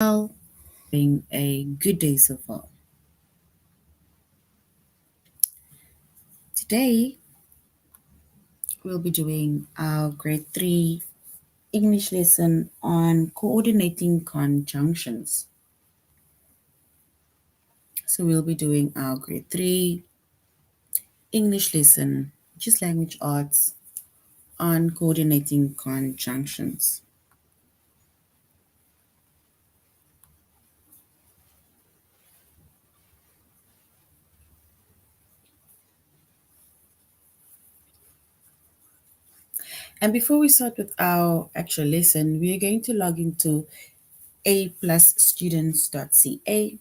Well, having a good day so far. Today, we'll be doing our grade 3 English lesson on coordinating conjunctions. So, we'll be doing our grade 3 English lesson, which is language arts, on coordinating conjunctions. And before we start with our actual lesson, we are going to log into aplusstudents.ca.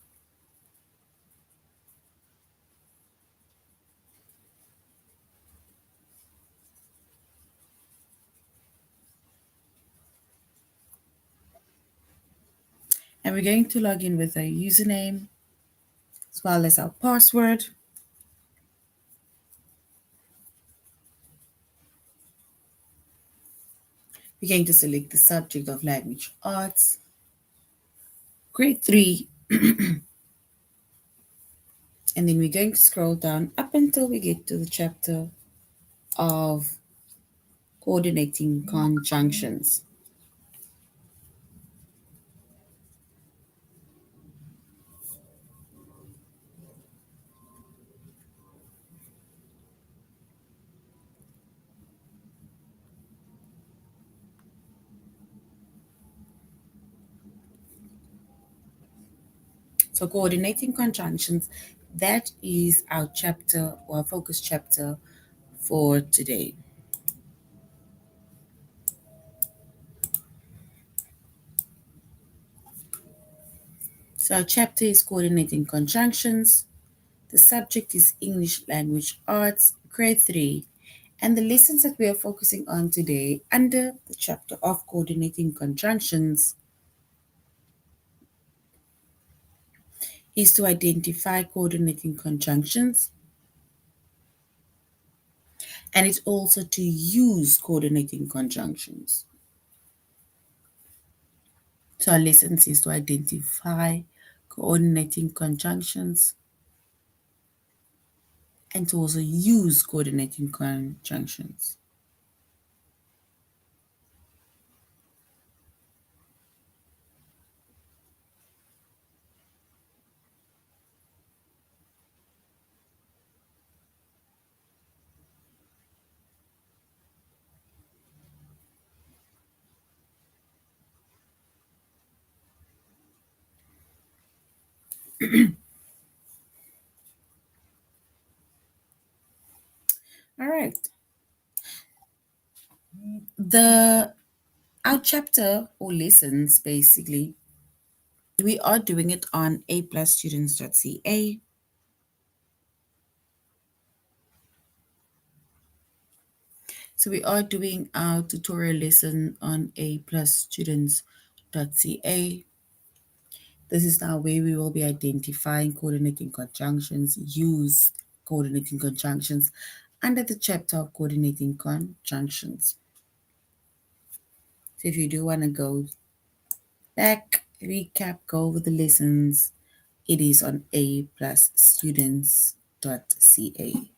And we're going to log in with a username as well as our password. We're going to select the subject of language arts, grade 3, and then we're going to scroll down up until we get to the chapter of coordinating conjunctions. So coordinating conjunctions, that is our chapter or our focus chapter for today. So our chapter is coordinating conjunctions. The subject is English language arts, grade 3. And the lessons that we are focusing on today under the chapter of coordinating conjunctions is to identify coordinating conjunctions, and it's also to use coordinating conjunctions. So our lessons is to identify coordinating conjunctions and to also use coordinating conjunctions. All right. The our chapter or lessons basically, we are doing it on aplusstudents.ca. So we are doing our tutorial lesson on aplusstudents.ca. This is now where we will be identifying coordinating conjunctions, use coordinating conjunctions under the chapter of coordinating conjunctions. So if you do want to go back, recap, go over the lessons, it is on aplusstudents.ca.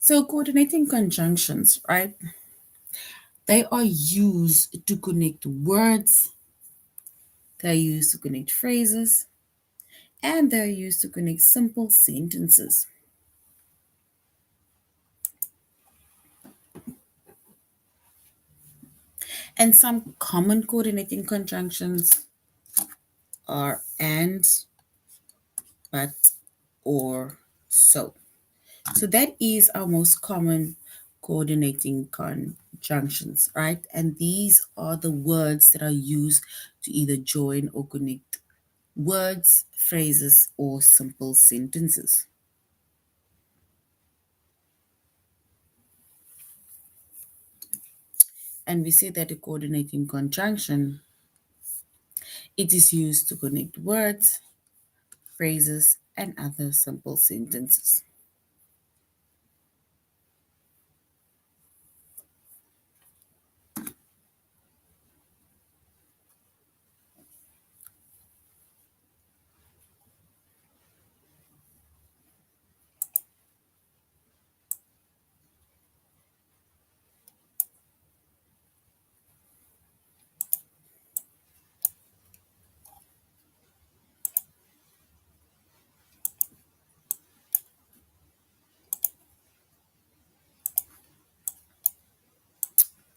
So coordinating conjunctions, right? They are used to connect words, they're used to connect phrases, and they're used to connect simple sentences. And some common coordinating conjunctions are and, but, or, so. So that is our most common coordinating conjunctions, right? And these are the words that are used to either join or connect words, phrases, or simple sentences. And we say that a coordinating conjunction It is used to connect words, phrases, and other simple sentences.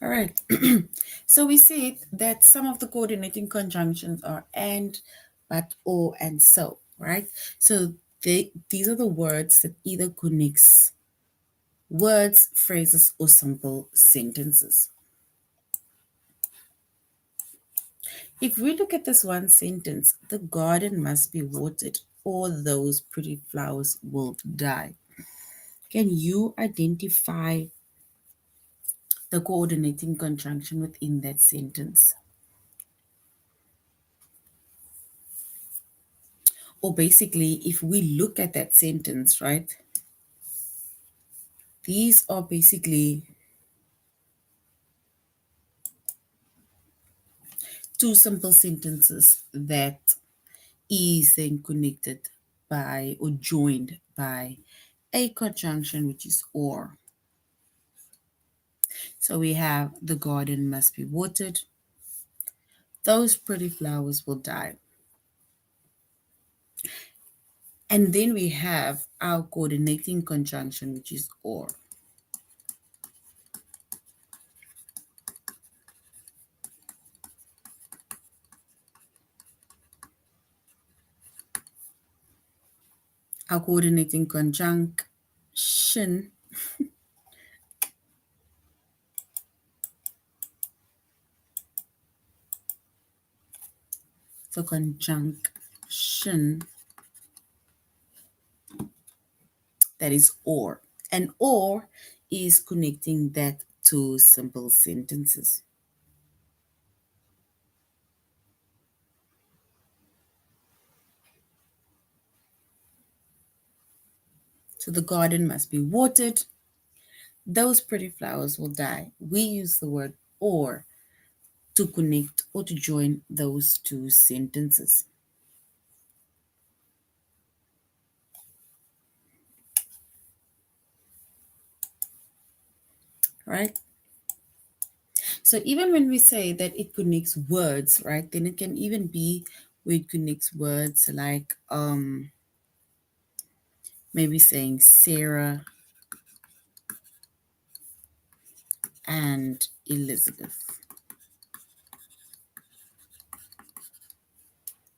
All right. So we see that some of the coordinating conjunctions are and, but, or, and so, right? So these are the words that either connects words, phrases, or simple sentences. If we look at this one sentence, the garden must be watered or those pretty flowers will die. Can you identify the coordinating conjunction within that sentence? Or basically, if we look at that sentence, right, these are basically two simple sentences that is then connected by or joined by a conjunction which is or. So we have the garden must be watered, those pretty flowers will die. And then we have our coordinating conjunction which is or. Our coordinating conjunction the conjunction that is or. And or is connecting that to simple sentences. So the garden must be watered. Those pretty flowers will die. We use the word or to connect or to join those two sentences. Right? So even when we say that it connects words, right, then it can even be where it connects words like maybe saying Sarah and Elizabeth.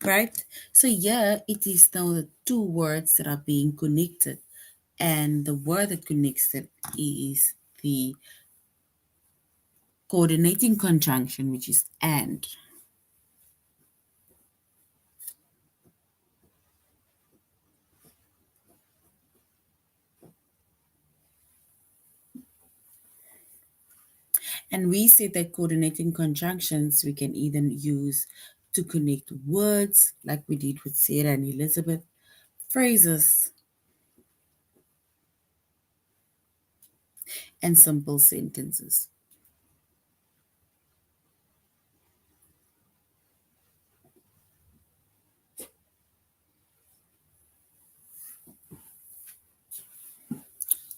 Right? So yeah, it is now the two words that are being connected, and the word that connects it is the coordinating conjunction, which is and. And we say that coordinating conjunctions we can either use to connect words, like we did with Sarah and Elizabeth, phrases, and simple sentences.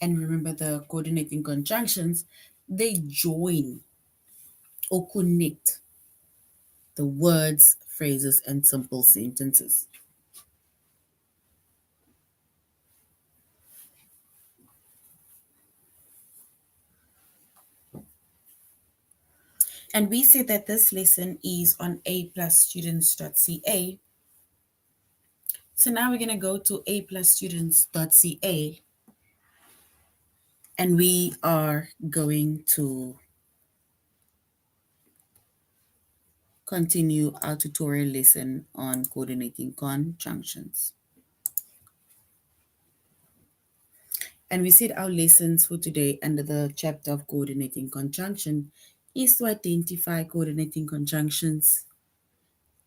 And remember the coordinating conjunctions, they join or connect the words, phrases, and simple sentences. And we say that this lesson is on aplusstudents.ca. So now we're going to go to aplusstudents.ca and we are going to continue our tutorial lesson on coordinating conjunctions. And we said our lessons for today under the chapter of coordinating conjunction is to identify coordinating conjunctions,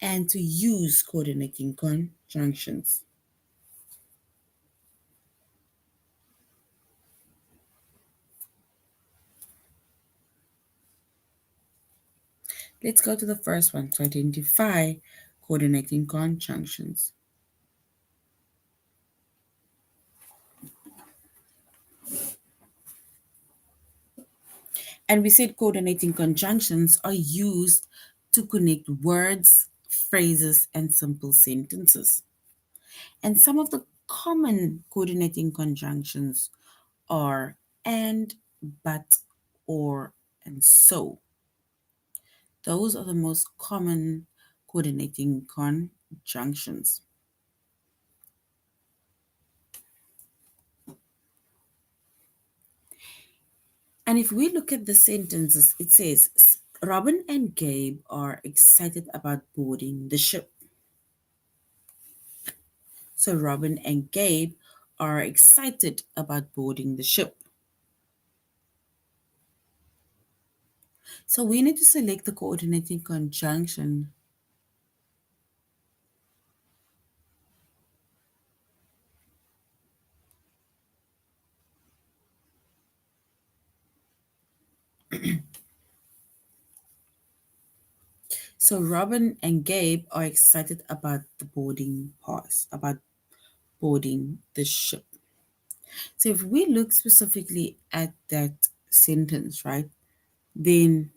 and to use coordinating conjunctions. Let's go to the first one to identify coordinating conjunctions. And we said coordinating conjunctions are used to connect words, phrases, and simple sentences. And some of the common coordinating conjunctions are and, but, or, and so. Those are the most common coordinating conjunctions. And if we look at the sentences, it says, Robin and Gabe are excited about boarding the ship. So Robin and Gabe are excited about boarding the ship. So we need to select the coordinating conjunction. So Robin and Gabe are excited about the boarding pass, about boarding the ship. So if we look specifically at that sentence, right, then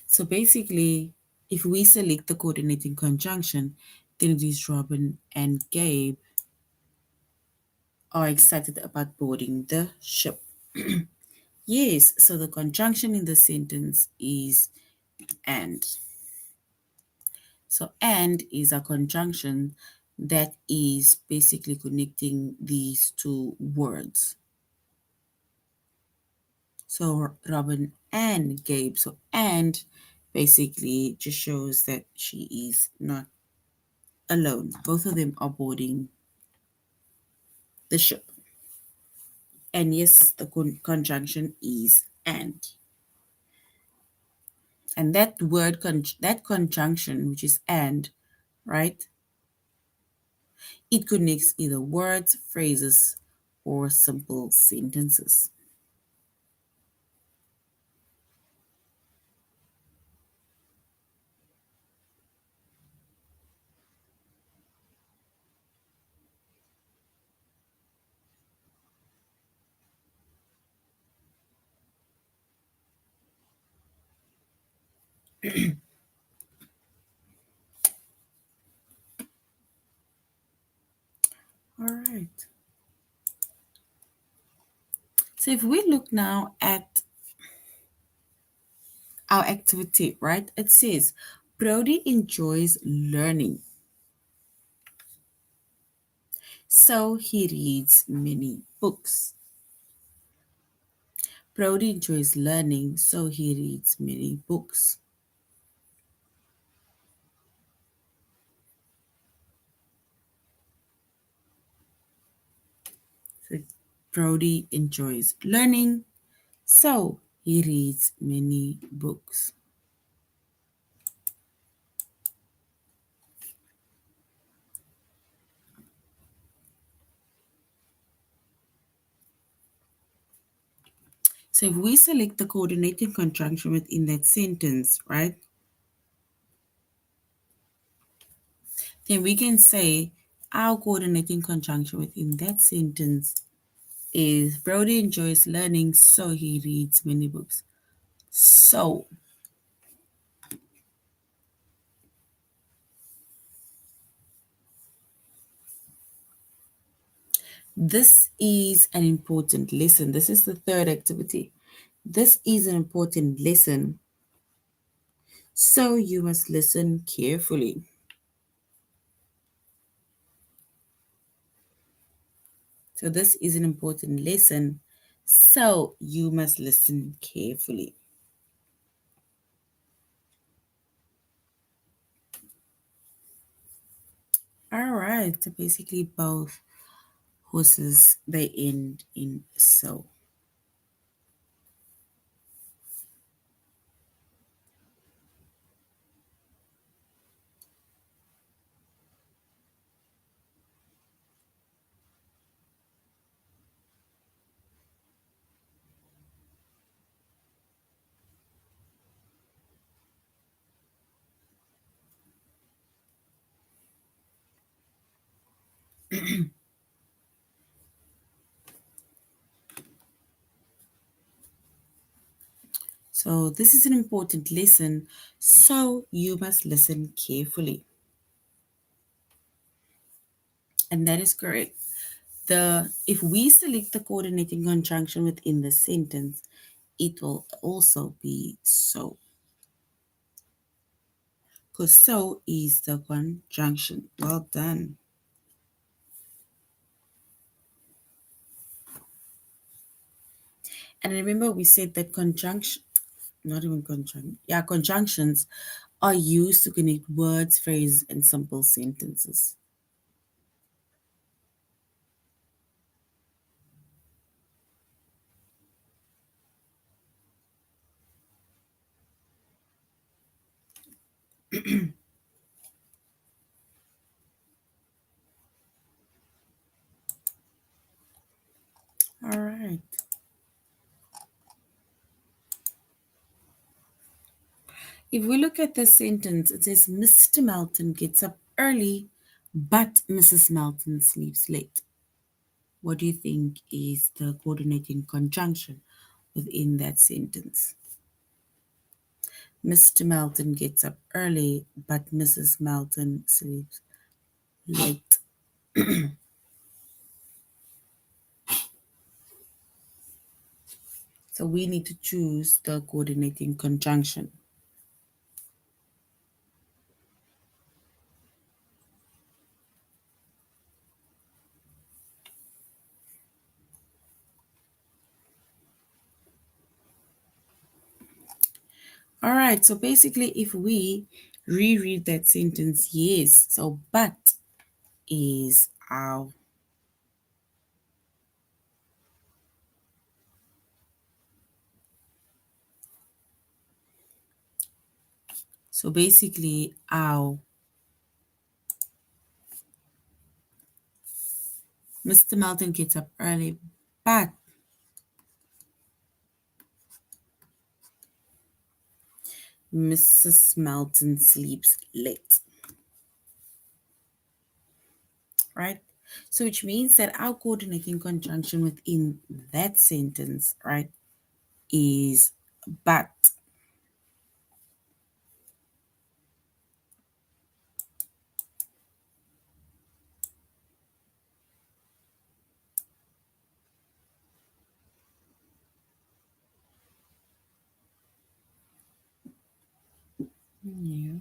so basically, if we select the coordinating conjunction, then it is Robin and Gabe are excited about boarding the ship. Yes, so the conjunction in the sentence is and. So and is a conjunction that is basically connecting these two words. So Robin and Gabe. So and basically just shows that she is not alone. Both of them are boarding the ship. And yes, the conjunction is and. And that word, that conjunction, which is and, right? It connects either words, phrases, or simple sentences. All right. So if we look now at our activity, right? It says, Brody enjoys learning. So he reads many books. Brody enjoys learning, so he reads many books. So Brody enjoys learning, so he reads many books. So if we select the coordinating conjunction within that sentence, right, then we can say our coordinating conjunction within that sentence is Brody enjoys learning, so he reads many books. So this is an important lesson. This is the third activity. This is an important lesson, so you must listen carefully. So this is an important lesson. So you must listen carefully. All right. So basically, both horses they end in so. So this is an important lesson. So you must listen carefully. And that is correct. If we select the coordinating conjunction within the sentence, it will also be so. Because so is the conjunction. Well done. And remember, we said that not even conjunction, yeah, conjunctions are used to connect words, phrases, and simple sentences. All right. If we look at this sentence, it says Mr. Melton gets up early, but Mrs. Melton sleeps late. What do you think is the coordinating conjunction within that sentence? Mr. Melton gets up early, but Mrs. Melton sleeps late. So we need to choose the coordinating conjunction. All right, so basically, if we reread that sentence, yes, so but is our. So basically, our Mr. Melton gets up early, but Mrs. Melton sleeps late, right? So which means that our coordinating conjunction within that sentence, right, is but. Yeah.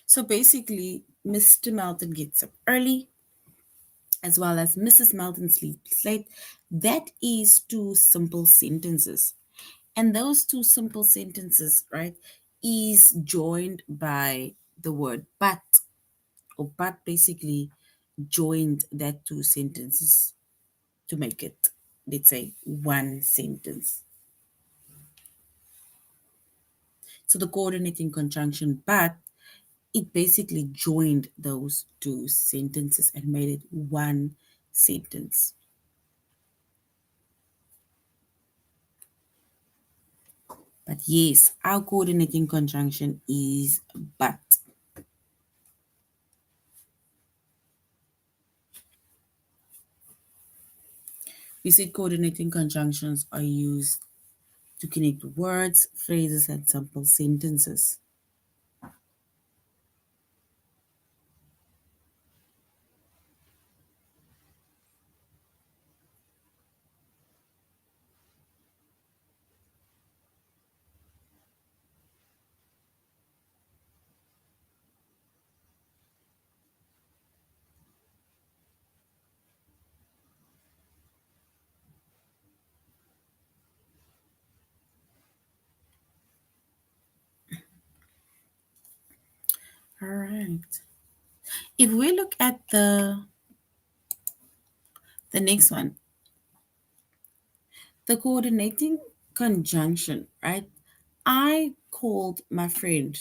So basically, Mr. Melton gets up early, as well as Mrs. Melton sleeps late. That is two simple sentences. And those two simple sentences, right, is joined by the word but, or but basically joined that two sentences to make it, let's say, one sentence. So the coordinating conjunction but, it basically joined those two sentences and made it one sentence. But yes, our coordinating conjunction is but. We said coordinating conjunctions are used to connect words, phrases, and simple sentences. All right. If we look at the next one, the coordinating conjunction, right? I called my friend.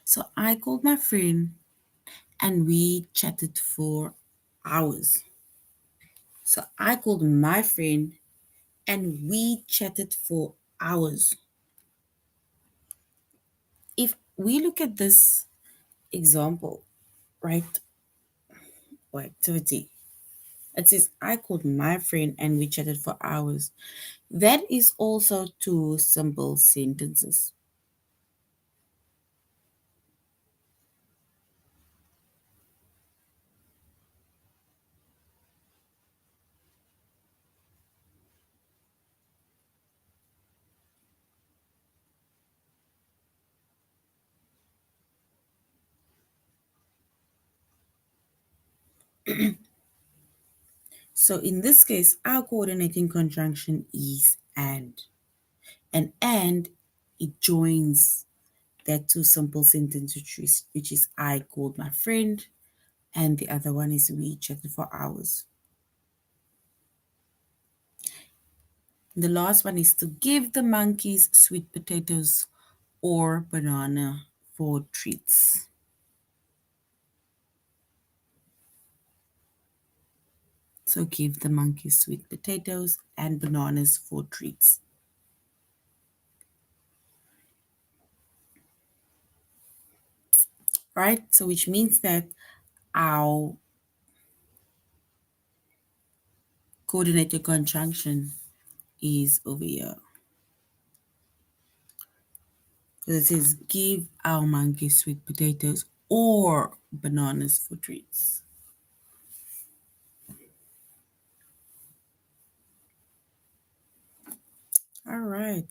So I called my friend and we chatted for hours. So I called my friend and we chatted for hours. If we look at this example, right, or activity, it says, I called my friend and we chatted for hours. That is also two simple sentences. So in this case, our coordinating conjunction is and. And it joins that two simple sentences, which is I called my friend, and the other one is we chatted for hours. The last one is to give the monkeys sweet potatoes or banana for treats. So give the monkeys sweet potatoes and bananas for treats. Right? So which means that our coordinated conjunction is over here. Because it says give our monkeys sweet potatoes or bananas for treats. All right.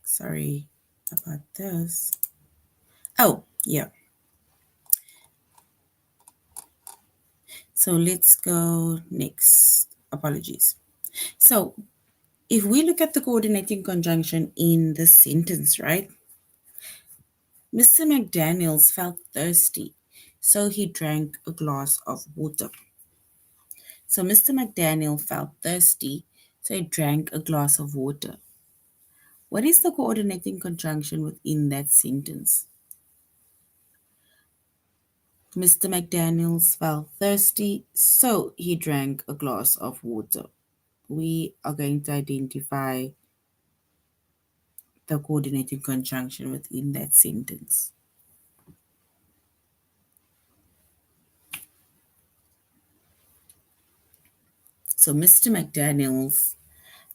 Sorry about this. Oh, yeah. So let's go next. Apologies. So if we look at the coordinating conjunction in the sentence, right? Mr. McDaniels felt thirsty, so he drank a glass of water. So Mr. McDaniel felt thirsty, so he drank a glass of water. What is the coordinating conjunction within that sentence? Mr. McDaniels felt thirsty, so he drank a glass of water. We are going to identify the coordinating conjunction within that sentence. So Mr. McDaniels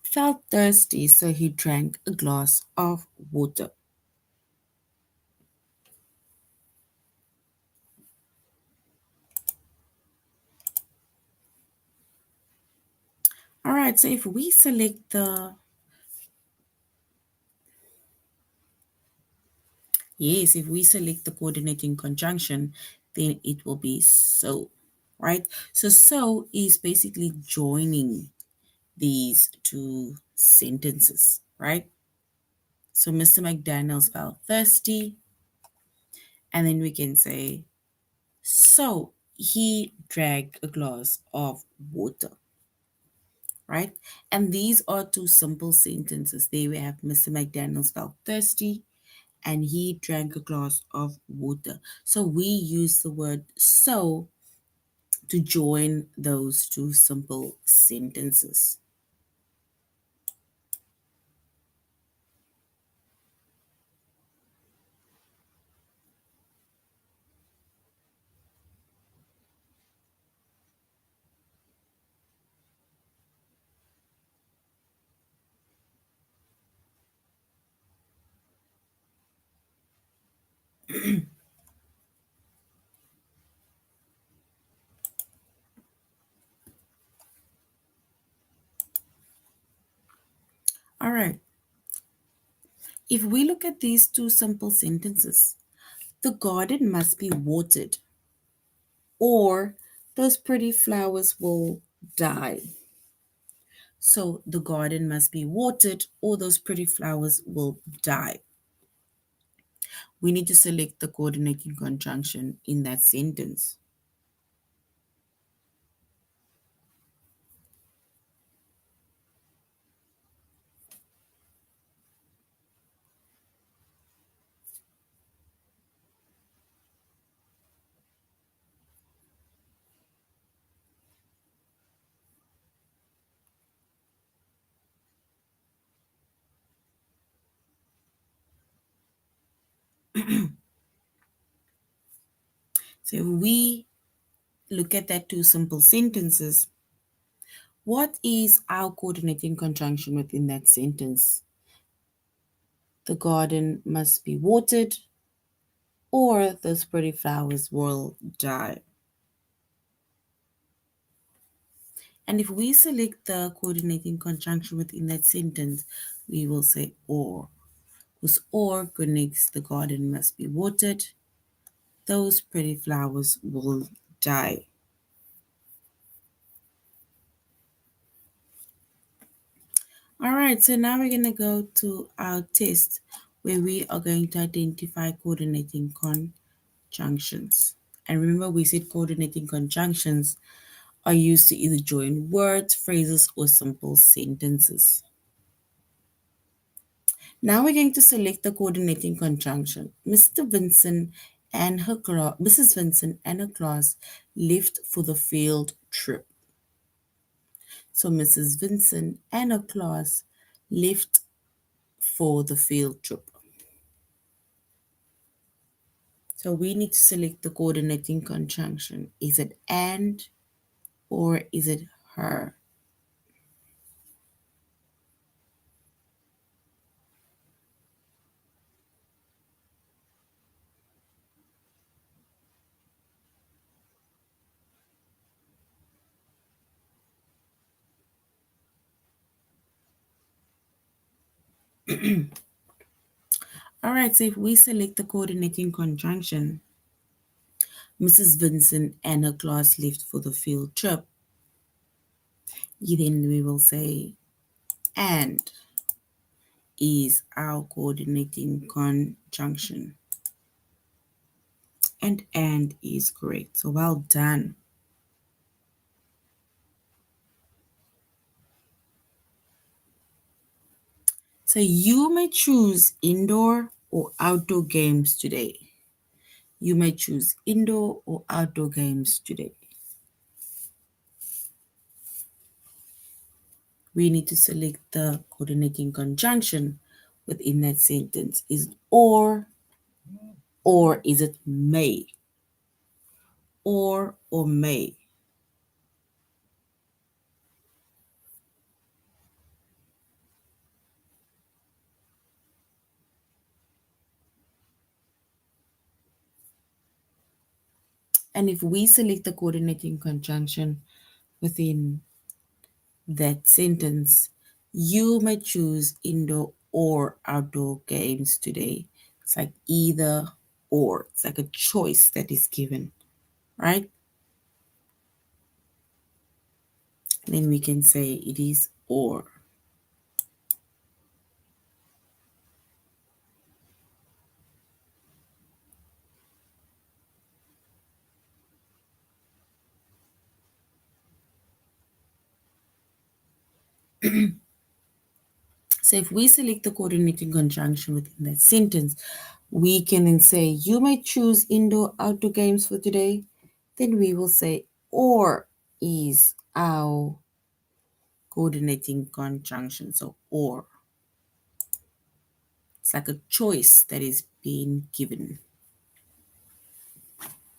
felt thirsty, so he drank a glass of water. All right, so if we select if we select the coordinating conjunction, then it will be so, right? So is basically joining these two sentences, right? So Mr. McDaniels felt thirsty, and then we can say, so he drank a glass of water, right? And these are two simple sentences. There we have Mr. McDaniels felt thirsty and he drank a glass of water. So we use the word so to join those two simple sentences. All right. If we look at these two simple sentences, the garden must be watered or those pretty flowers will die. So the garden must be watered or those pretty flowers will die. We need to select the coordinating conjunction in that sentence. So if we look at that two simple sentences, what is our coordinating conjunction within that sentence? The garden must be watered or those pretty flowers will die. And if we select the coordinating conjunction within that sentence, we will say or. Because or connects the garden must be watered, those pretty flowers will die. All right, so now we're going to go to our test where we are going to identify coordinating conjunctions. And remember, we said coordinating conjunctions are used to either join words, phrases, or simple sentences. Now we're going to select the coordinating conjunction. Mrs. Vincent and her class left for the field trip. So Mrs. Vincent and her class left for the field trip. So we need to select the coordinating conjunction. Is it and or is it her? All right, so if we select the coordinating conjunction, Mrs. Vincent and her class left for the field trip, then we will say and is our coordinating conjunction. And is correct. So well done. So you may choose indoor or outdoor games today. You may choose indoor or outdoor games today. We need to select the coordinating conjunction within that sentence. Is it or is it may? Or may. And if we select the coordinating conjunction within that sentence, you may choose indoor or outdoor games today. It's like either or. It's like a choice that is given, right? Then we can say it is or. So if we select the coordinating conjunction within that sentence, we can then say, you may choose indoor outdoor games for today. Then we will say, or is our coordinating conjunction. So or. It's like a choice that is being given.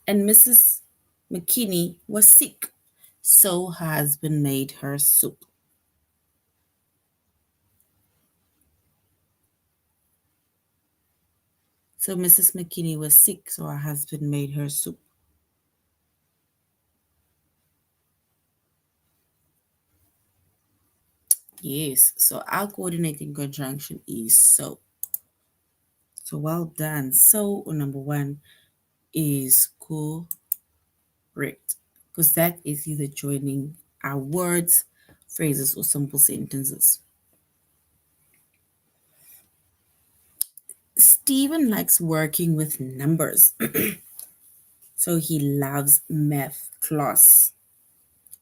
And Mrs. McKinney was sick, so her husband made her soup. So Mrs. McKinney was sick, so her husband made her soup. Yes, so our coordinating conjunction is so. So well done. So number one is correct because that is either joining our words, phrases, or simple sentences. Stephen likes working with numbers, so he loves math class.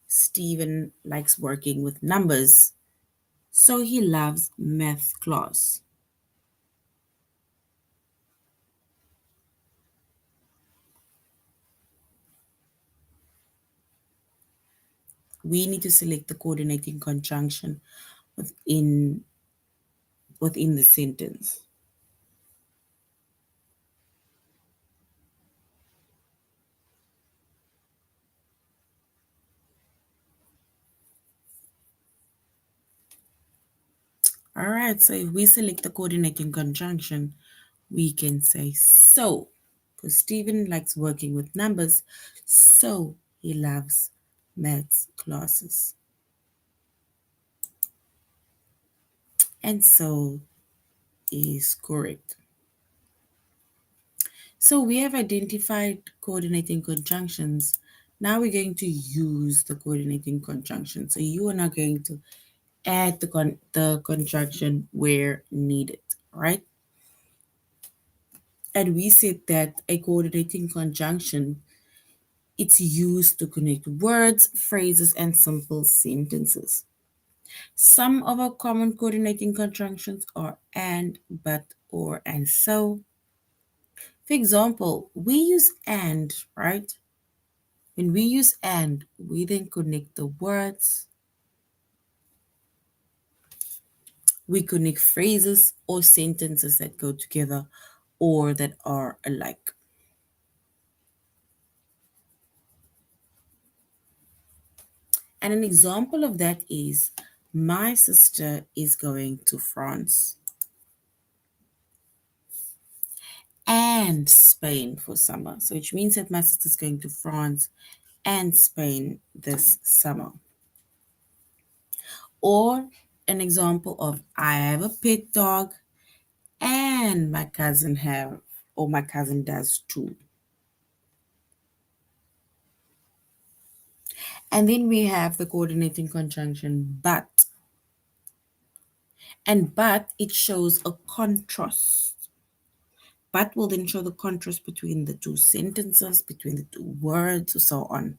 Stephen likes working with numbers, so he loves math class. We need to select the coordinating conjunction within within the sentence. All right, so if we select the coordinating conjunction, we can say so, because Stephen likes working with numbers, so he loves maths classes. And so is correct. So we have identified coordinating conjunctions. Now we're going to use the coordinating conjunction. So you are now going to add the conjunction where needed, right? And we said that a coordinating conjunction, it's used to connect words, phrases, and simple sentences. Some of our common coordinating conjunctions are and, but, or, and so. For example, we use and, right? When we use and, we then connect the words, we connect phrases or sentences that go together or that are alike. And an example of that is my sister is going to France and Spain for summer. So which means that my sister's going to France and Spain this summer. Or an example of I have a pet dog and my cousin have or my cousin does too. And then we have the coordinating conjunction but. And but it shows a contrast. But will then show the contrast between the two sentences, between the two words, so on.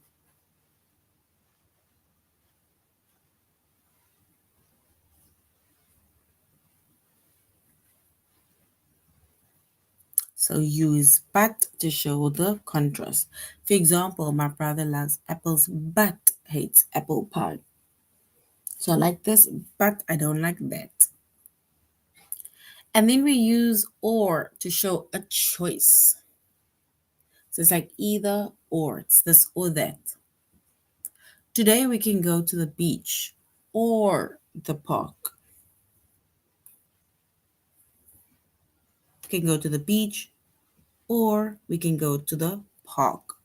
So use but to show the contrast. For example, my brother loves apples but hates apple pie. So I like this, but I don't like that. And then we use or to show a choice. So it's like either or, it's this or that. Today we can go to the beach or the park. We can go to the beach or we can go to the park.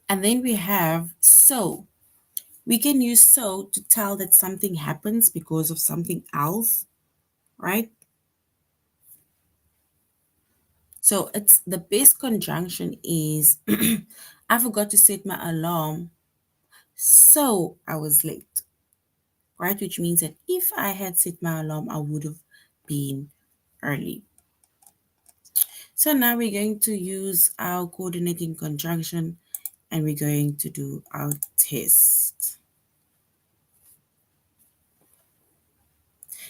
And then we have so. We can use so to tell that something happens because of something else, right? So it's the best conjunction is I forgot to set my alarm, so I was late, right? Which means that if I had set my alarm, I would have been early. So now we're going to use our coordinating conjunction and we're going to do our test.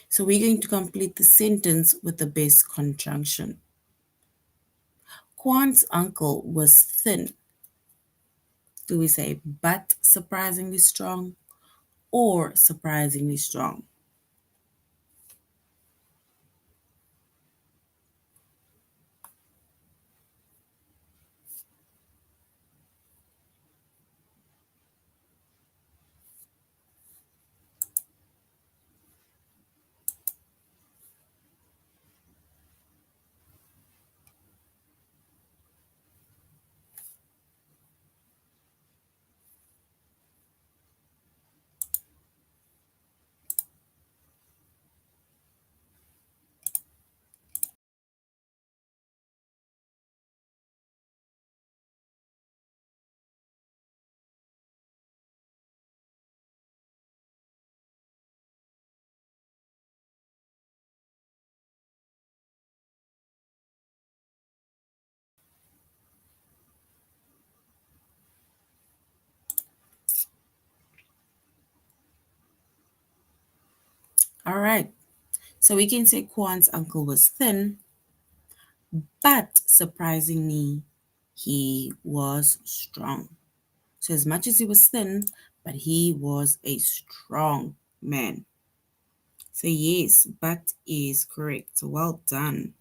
So we're going to complete the sentence with the best conjunction. Kwan's uncle was thin. Do we say but surprisingly strong or surprisingly strong? All right. So we can say Kwan's uncle was thin, but surprisingly, he was strong. So as much as he was thin, but he was a strong man. So yes, but is correct. So well done.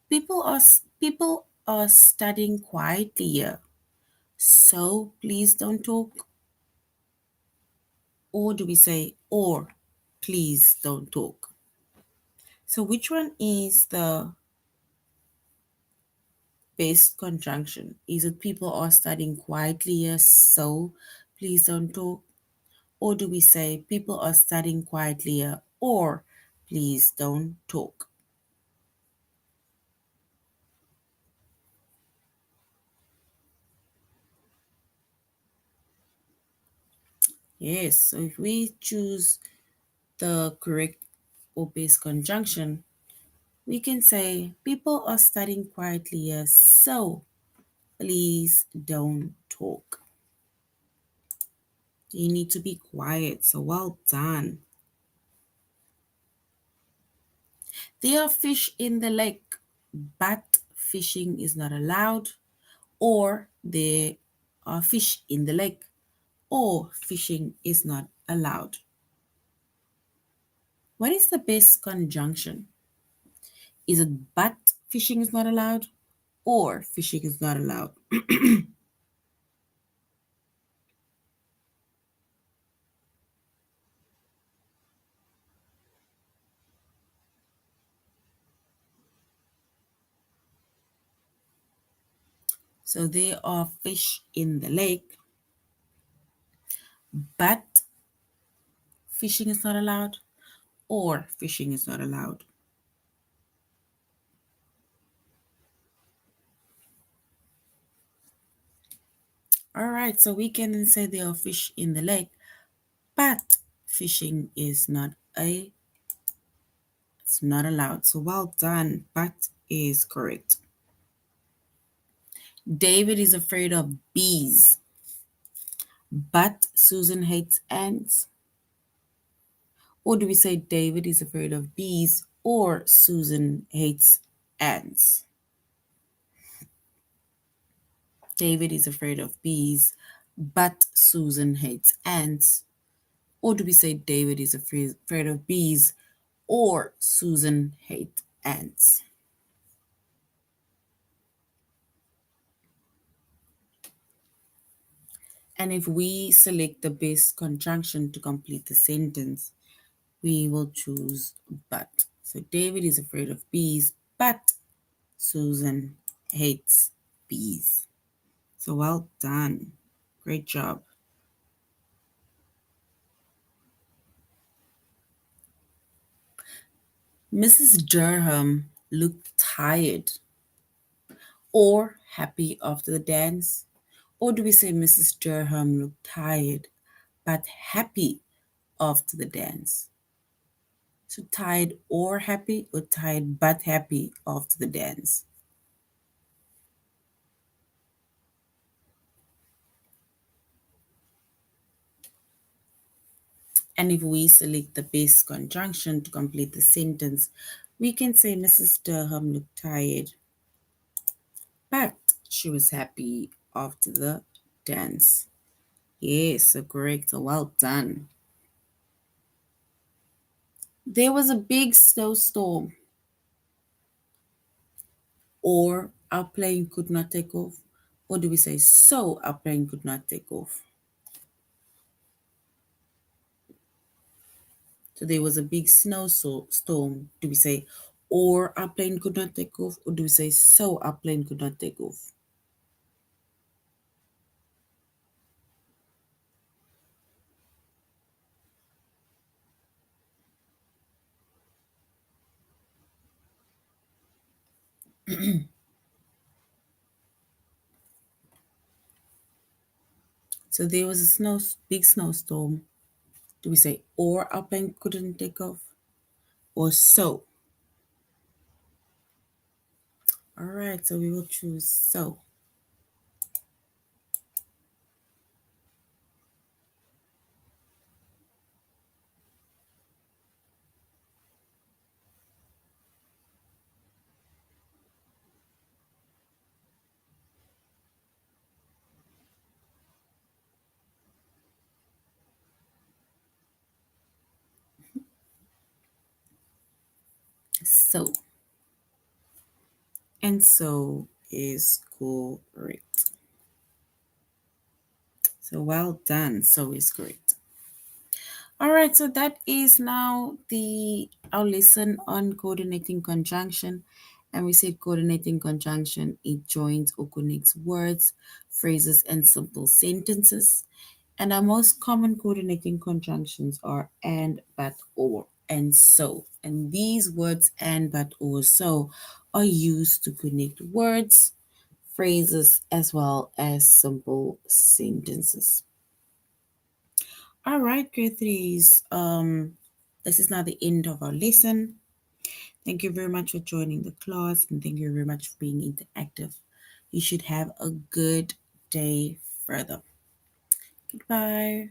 People are studying quietly here. So please don't talk. Or do we say or please don't talk? So which one is the best conjunction? Is it people are studying quietly here, so please don't talk? Or do we say people are studying quietly here, or please don't talk? Yes, so if we choose the correct or best conjunction, we can say people are studying quietly here, so please don't talk. You need to be quiet, so well done. There are fish in the lake, but fishing is not allowed, or there are fish in the lake, or fishing is not allowed. What is the best conjunction? Is it but fishing is not allowed, or fishing is not allowed? So there are fish in the lake, but fishing is not allowed, or fishing is not allowed. All right, so we can say there are fish in the lake, but fishing is not a it's not allowed. So well done, but is correct. David is afraid of bees, but Susan hates ants. Or do we say David is afraid of bees or Susan hates ants? David is afraid of bees, but Susan hates ants. Or do we say David is afraid of bees or Susan hates ants? And if we select the best conjunction to complete the sentence, we will choose but. So David is afraid of bees, but Susan hates bees. So well done. Great job. Mrs. Durham looked tired or happy after the dance. Or do we say Mrs. Durham looked tired but happy after the dance? So tired or happy, or tired but happy after the dance? And if we select the base conjunction to complete the sentence, we can say Mrs. Durham looked tired, but she was happy after the dance. Yes, so correct. So well done. There was a big snowstorm, or our plane could not take off. Or do we say, so our plane could not take off? So there was a big snowstorm. Do we say, or our plane could not take off? Or do we say, so our plane could not take off? So there was a big snowstorm. Do we say, or our plane couldn't take off? Or so? All right, so we will choose so. So. And so is correct. So well done. So is correct. All right, so that is now the our lesson on coordinating conjunction. And we said coordinating conjunction, it joins or connects words, phrases, and simple sentences. And our most common coordinating conjunctions are and, but, or, and so. And these words and, but, or, so are used to connect words, phrases, as well as simple sentences. All right, grade threes. This is now the end of our lesson. Thank you very much for joining the class, and thank you very much for being interactive. You should have a good day further. Goodbye.